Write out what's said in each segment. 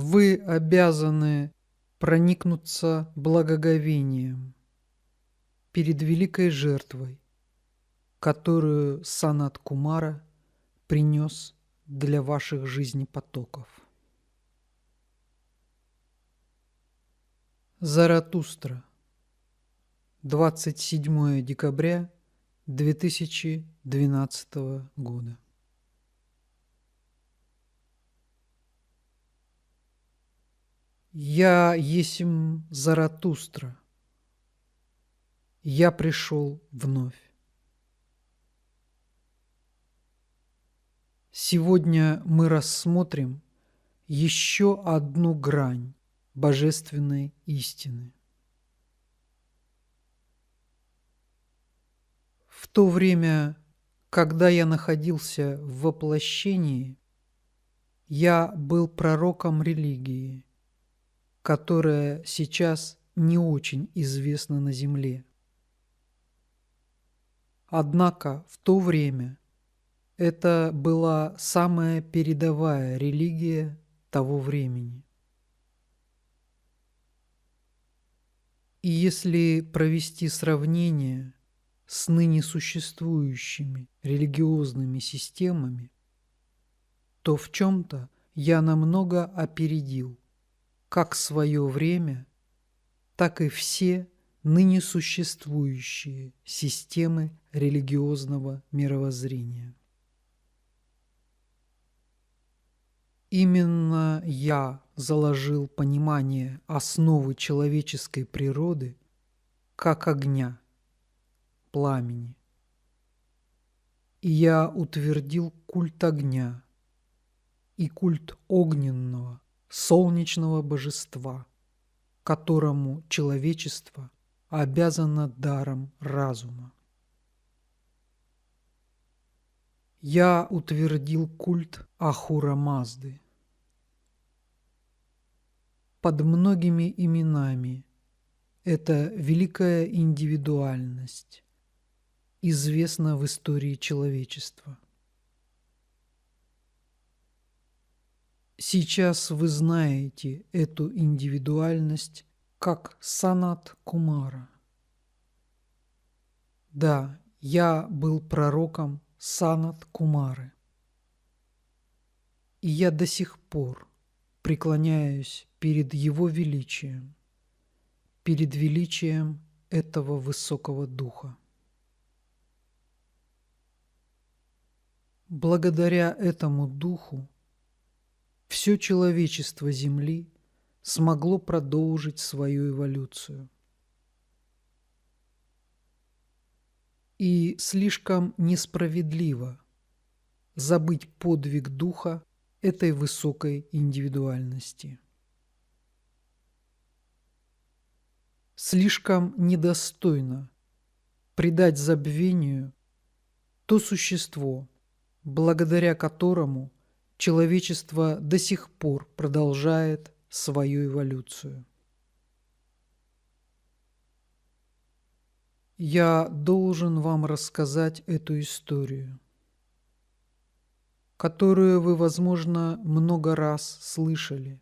Вы обязаны проникнуться благоговением перед великой жертвой, которую Санат Кумара принес для ваших жизнепотоков. Заратустра, 27 декабря 2012 года. Я есмь Заратустра, я пришел вновь. Сегодня мы рассмотрим еще одну грань божественной истины. В то время, когда я находился в воплощении, я был пророком религии, которая сейчас не очень известна на Земле. Однако в то время это была самая передовая религия того времени. И если провести сравнение с ныне существующими религиозными системами, то в чем-то я намного опередил как свое время, так и все ныне существующие системы религиозного мировоззрения. Именно я заложил понимание основы человеческой природы как огня, пламени. И я утвердил культ огня и культ огненного, солнечного божества, которому человечество обязано даром разума. Я утвердил культ Ахура Мазды. Под многими именами эта великая индивидуальность известна в истории человечества. Сейчас вы знаете эту индивидуальность как Санат Кумара. Да, я был пророком Санат Кумары. И я до сих пор преклоняюсь перед его величием, перед величием этого высокого духа. Благодаря этому духу все человечество Земли смогло продолжить свою эволюцию. И слишком несправедливо забыть подвиг духа этой высокой индивидуальности. Слишком недостойно предать забвению то существо, благодаря которому человечество до сих пор продолжает свою эволюцию. Я должен вам рассказать эту историю, которую вы, возможно, много раз слышали,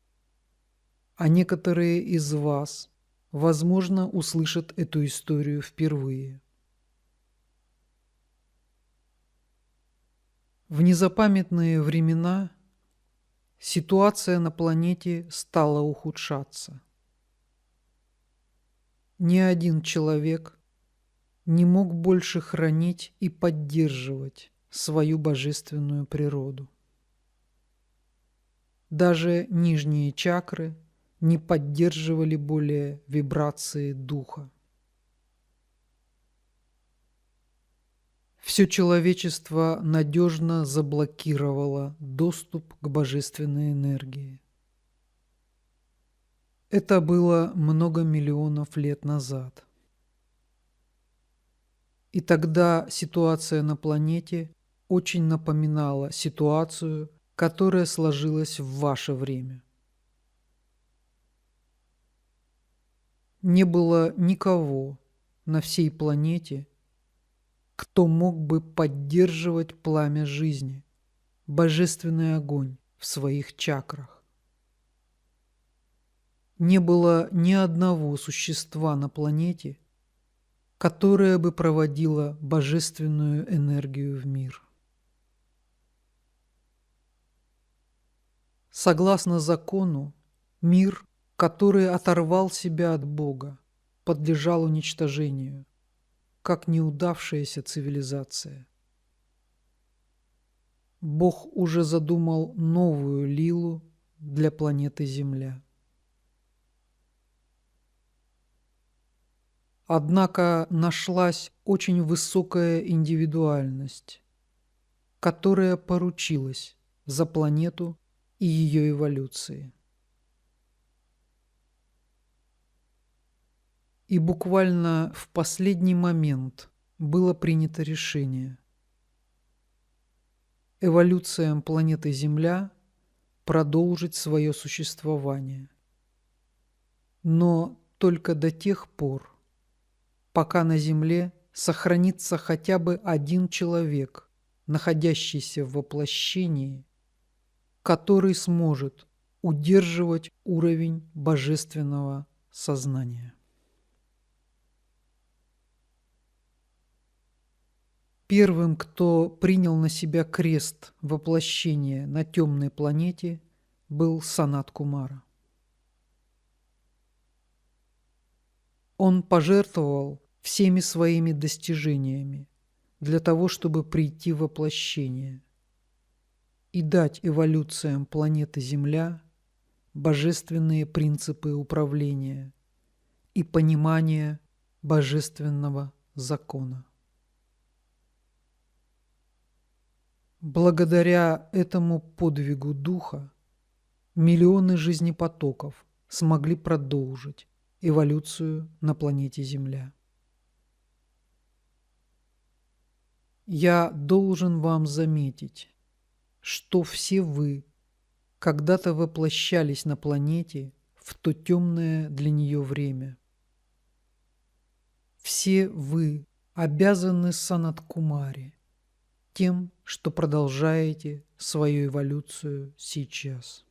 а некоторые из вас, возможно, услышат эту историю впервые. В незапамятные времена ситуация на планете стала ухудшаться. Ни один человек не мог больше хранить и поддерживать свою божественную природу. Даже нижние чакры не поддерживали более вибрации духа. Все человечество надежно заблокировало доступ к божественной энергии. Это было много миллионов лет назад. И тогда ситуация на планете очень напоминала ситуацию, которая сложилась в ваше время. Не было никого на всей планете, кто мог бы поддерживать пламя жизни, божественный огонь в своих чакрах. не было ни одного существа на планете, которое бы проводило божественную энергию в мир. Согласно закону, мир, который оторвал себя от Бога, подлежал уничтожению, как неудавшаяся цивилизация. Бог уже задумал новую Лилу для планеты Земля. Однако нашлась очень высокая индивидуальность, которая поручилась за планету и ее эволюции. И буквально в последний момент было принято решение эволюциям планеты Земля продолжить свое существование. Но только до тех пор, пока на Земле сохранится хотя бы один человек, находящийся в воплощении, который сможет удерживать уровень божественного сознания. Первым, кто принял на себя крест воплощения на темной планете, был Санат Кумара. Он пожертвовал всеми своими достижениями для того, чтобы прийти в воплощение и дать эволюциям планеты Земля божественные принципы управления и понимание божественного закона. Благодаря этому подвигу духа миллионы жизнепотоков смогли продолжить эволюцию на планете Земля. Я должен вам заметить, что все вы когда-то воплощались на планете в то темное для нее время. Все вы обязаны Санат Кумаре тем, что продолжаете свою эволюцию сейчас.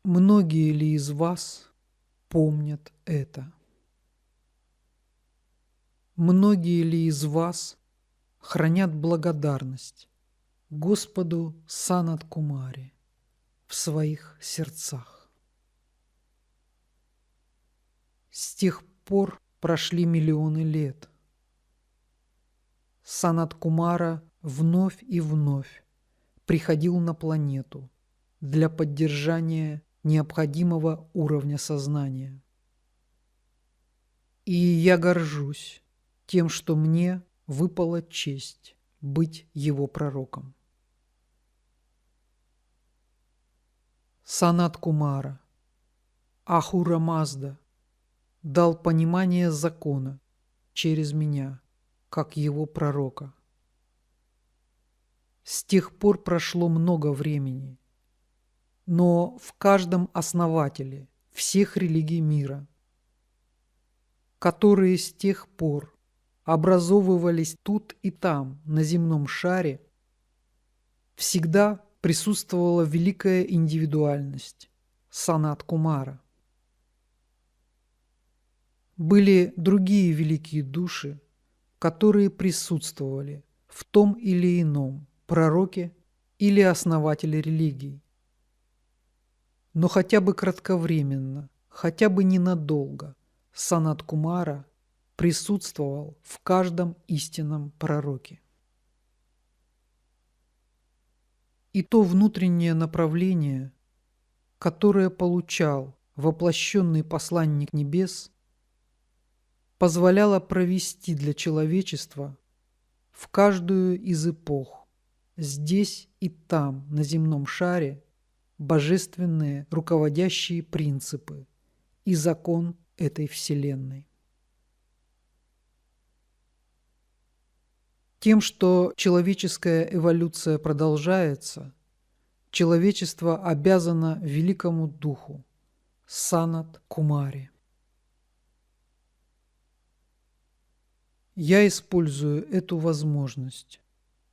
Многие ли из вас помнят это? Многие ли из вас хранят благодарность Господу Санат Кумаре в своих сердцах? С тех пор прошли миллионы лет. Санат Кумара вновь и вновь приходил на планету для поддержания необходимого уровня сознания. И я горжусь тем, что мне выпала честь быть его пророком. Санат Кумара, Ахура Мазда, дал понимание закона через меня, как его пророка. С тех пор прошло много времени, но в каждом основателе всех религий мира, которые с тех пор образовывались тут и там на земном шаре, всегда присутствовала великая индивидуальность Санат Кумара. Были другие великие души, которые присутствовали в том или ином пророке или основателе религий. Но хотя бы кратковременно, хотя бы ненадолго Санат Кумара присутствовал в каждом истинном пророке. И то внутреннее направление, которое получал воплощенный посланник небес, позволяло провести для человечества в каждую из эпох, здесь и там, на земном шаре, божественные руководящие принципы и закон этой Вселенной. Тем, что человеческая эволюция продолжается, человечество обязано великому духу Санат Кумаре. Я использую эту возможность,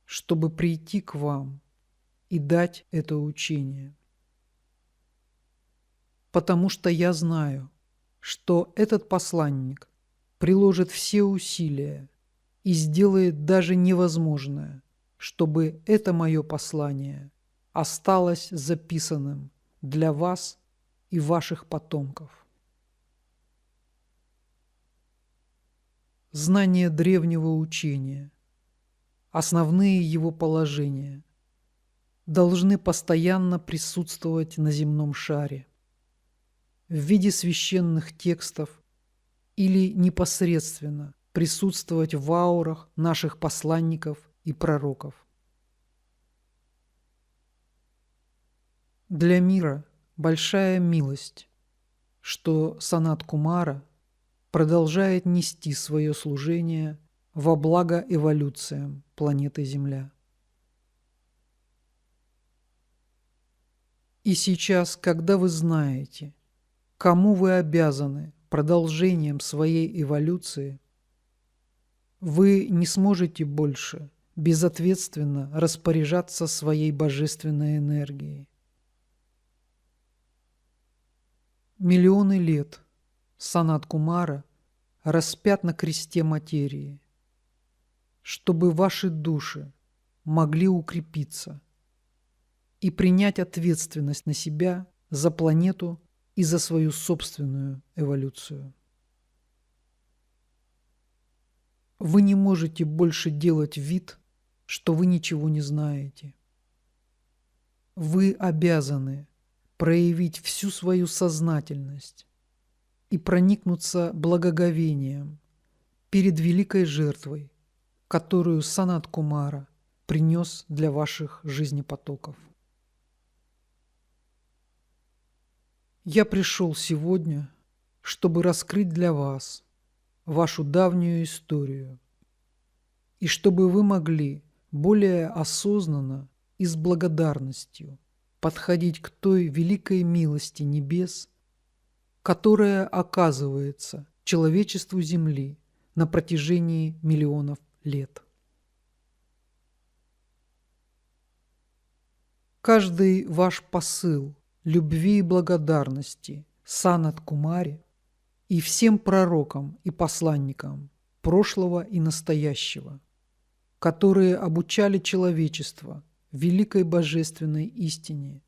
чтобы прийти к вам и дать это учение. потому что я знаю, что этот посланник приложит все усилия и сделает даже невозможное, чтобы это мое послание осталось записанным для вас и ваших потомков. Знание древнего учения, основные его положения должны постоянно присутствовать на земном шаре в виде священных текстов или непосредственно присутствовать в аурах наших посланников и пророков. Для мира большая милость, что Санат Кумара продолжает нести свое служение во благо эволюциям планеты Земля. И сейчас, когда вы знаете, кому вы обязаны продолжением своей эволюции, вы не сможете больше безответственно распоряжаться своей божественной энергией. Миллионы лет Санат Кумара распят на кресте материи, чтобы ваши души могли укрепиться и принять ответственность на себя за планету и за свою собственную эволюцию. Вы не можете больше делать вид, что вы ничего не знаете. Вы обязаны проявить всю свою сознательность и проникнуться благоговением перед великой жертвой, которую Санат Кумара принес для ваших жизнепотоков. Я пришел сегодня, чтобы раскрыть для вас вашу давнюю историю, и чтобы вы могли более осознанно и с благодарностью подходить к той великой милости небес, которая оказывается человечеству Земли на протяжении миллионов лет. Каждый ваш посыл любви и благодарности Санат Кумаре и всем пророкам и посланникам прошлого и настоящего, которые обучали человечество великой божественной истине,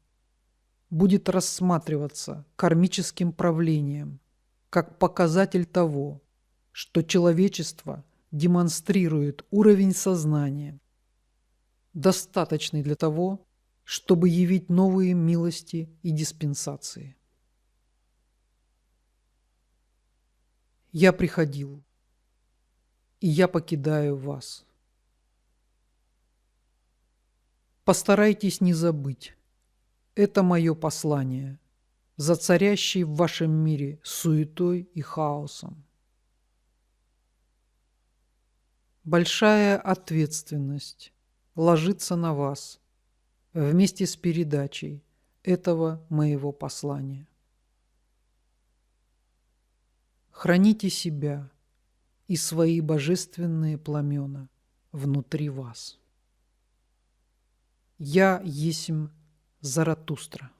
будет рассматриваться кармическим правлением как показатель того, что человечество демонстрирует уровень сознания, достаточный для того, чтобы явить новые милости и диспенсации. Я приходил, и я покидаю вас. Постарайтесь не забыть. Это мое послание за царящей в вашем мире суетой и хаосом. Большая ответственность ложится на вас вместе с передачей этого моего послания. Храните себя и свои божественные пламена внутри вас. Я есмь Заратустра.